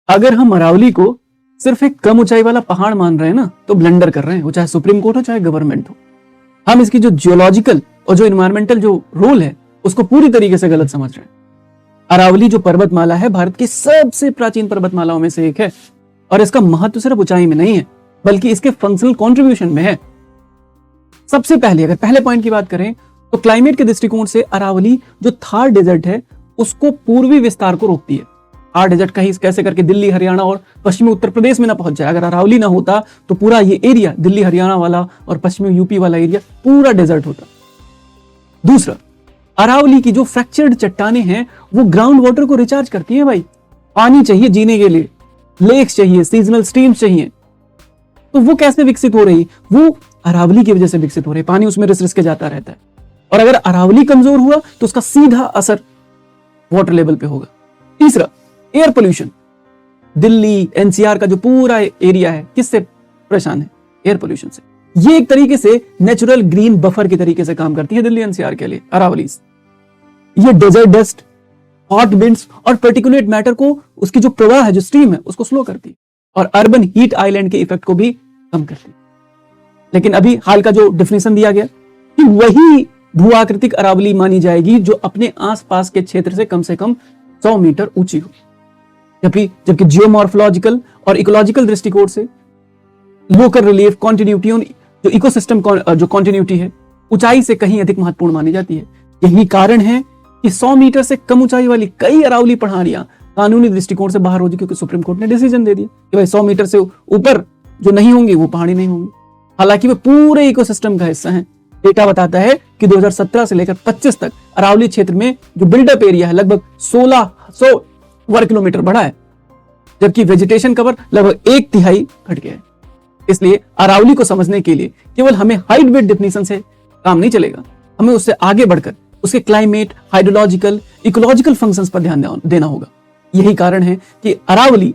अगर हम अरावली को सिर्फ एक कम ऊंचाई वाला पहाड़ मान रहे हैं ना, तो ब्लंडर कर रहे हैं, वो चाहे सुप्रीम कोर्ट हो चाहे गवर्नमेंट हो। हम इसकी जो जियोलॉजिकल और जो इन्वायरमेंटल जो रोल है उसको पूरी तरीके से गलत समझ रहे हैं। अरावली जो पर्वतमाला है भारत की सबसे प्राचीन पर्वतमालाओं में से एक है, और इसका महत्व सिर्फ ऊंचाई में नहीं है बल्कि इसके फंक्शनल कंट्रीब्यूशन में है। सबसे पहले अगर पहले पॉइंट की बात करें तो क्लाइमेट के दृष्टिकोण से अरावली जो थार डेजर्ट है उसको पूर्वी विस्तार को रोकती है। थार डेजर्ट कहीं कैसे करके दिल्ली हरियाणा और पश्चिमी उत्तर प्रदेश में ना पहुंच जाए। अगर अरावली ना होता तो पूरा ये एरिया दिल्ली हरियाणा वाला और पश्चिमी यूपी वाला एरिया पूरा डेजर्ट होता। दूसरा, अरावली की जो फ्रैक्चर्ड चट्टाने हैं वो ग्राउंड वाटर को रिचार्ज करती हैं। भाई पानी चाहिए जीने के लिए, लेक्स चाहिए, सीजनल स्ट्रीम्स चाहिए, तो वो कैसे विकसित हो रही? वो अरावली की वजह से विकसित हो रही। पानी उसमें रिस के जाता रहता है, और अगर अरावली कमजोर हुआ तो उसका सीधा असर वाटर लेवल पे होगा। तीसरा, एयर पोल्यूशन। दिल्ली एनसीआर का जो पूरा एरिया है किससे परेशान है? एयर पोल्यूशन से। ये एक तरीके से नेचुरल ग्रीन बफर के तरीके से काम करती है दिल्ली एनसीआर के लिए अरावली। ये डेजर्ट डस्ट, हॉट विंड्स और पर्टिकुलेट मैटर को, उसकी जो प्रवाह है, जो स्ट्रीम है, उसको स्लो करती है और अर्बन हीट आइलैंड के इफेक्ट को भी कम करती है। लेकिन अभी हाल का जो डेफिनेशन दिया गया कि वही भू-आकृतिक अरावली मानी जाएगी जो अपने आसपास के क्षेत्र से कम 100 मीटर ऊंची हो, जबकि जियोमॉर्फोलॉजिकल और इकोलॉजिकल दृष्टिकोण से लोकल रिलीफ कॉन्टिन्यूटी, जो इकोसिस्टम जो कॉन्टिन्यूटी है, ऊंचाई से कहीं अधिक महत्वपूर्ण मानी जाती है। यही कारण है कि 100 मीटर से कम ऊंचाई वाली कई अरावली पहाड़ियां कानूनी दृष्टिकोण से बाहर हो गई, क्योंकि सुप्रीम कोर्ट ने डिसीजन दे दिया कि भाई 100 मीटर से ऊपर जो नहीं होंगी वो पहाड़ी नहीं होंगी। हालांकि वे पूरे इकोसिस्टम का हिस्सा है। डेटा बताता है कि 2017 से लेकर 25 तक अरावली क्षेत्र में जो बिल्डअप एरिया है लगभग 1600 वर्ग किलोमीटर बढ़ा है, जबकि वेजिटेशन कवर लगभग 1/3 घट गया है। इसलिए अरावली को समझने के लिए केवल हमें हाइट विड्थ डेफिनेशन से काम नहीं चलेगा, हमें उससे आगे बढ़कर उसके क्लाइमेट, हाइड्रोलॉजिकल, इकोलॉजिकल फंक्शंस पर ध्यान देना होगा। यही कारण है कि अरावली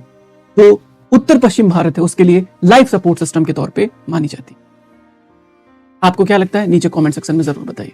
जो उत्तर पश्चिम भारत है उसके लिए लाइफ सपोर्ट सिस्टम के तौर पे मानी जाती है। आपको क्या लगता है नीचे कमेंट सेक्शन में जरूर बताइए।